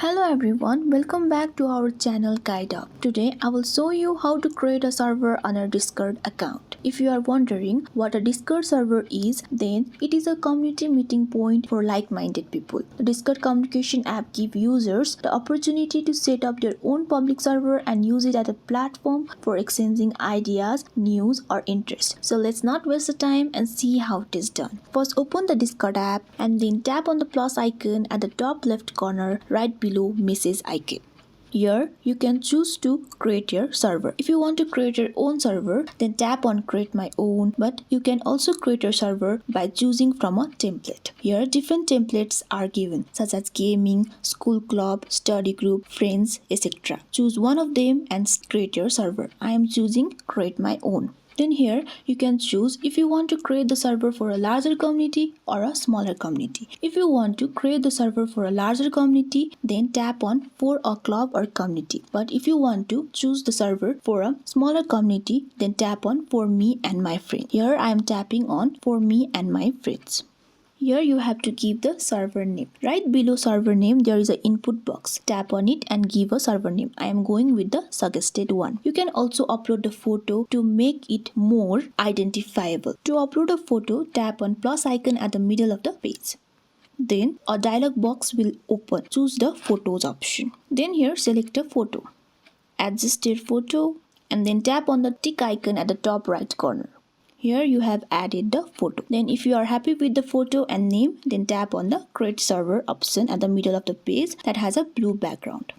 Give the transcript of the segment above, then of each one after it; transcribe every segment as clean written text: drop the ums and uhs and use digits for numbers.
Hello everyone, welcome back to our channel Guide Up. Today I will show you how to create a server on a Discord account. If you are wondering what a Discord server is, then it is a community meeting point for like-minded people. The Discord communication app gives users the opportunity to set up their own public server and use it as a platform for exchanging ideas, news or interests. So let's not waste the time and see how it is done. First open the Discord app and then tap on the plus icon at the top left corner right below message icon. Here you can choose to create your server. If you want to create your own server, then tap on create my own, but you can also create your server by choosing from a template. Here different templates are given such as gaming, school club, study group, friends, etc. Choose one of them and create your server. I am choosing create my own. Then here you can choose if you want to create the server for a larger community or a smaller community. If you want to create the server for a larger community, then tap on for a club or community. But if you want to choose the server for a smaller community, then tap on for me and my friend. Here I am tapping on for me and my friends. Here you have to give the server name. Right below server name there is an input box. Tap on it and give a server name. I am going with the suggested one. You can also upload the photo to make it more identifiable. To upload a photo, tap on plus icon at the middle of the page. Then a dialog box will open. Choose the photos option. Then here select a photo. Adjust your photo and then tap on the tick icon at the top right corner. Here you have added the photo. Then if you are happy with the photo and name, then tap on the create server option at the middle of the page that has a blue background.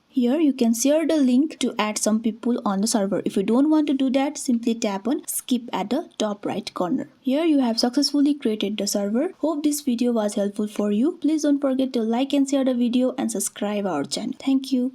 Here you can share the link to add some people on the server. If you don't want to do that, simply tap on skip at the top right corner. Here you have successfully created the server. Hope this video was helpful for you. Please don't forget to like and share the video and subscribe our channel. Thank you.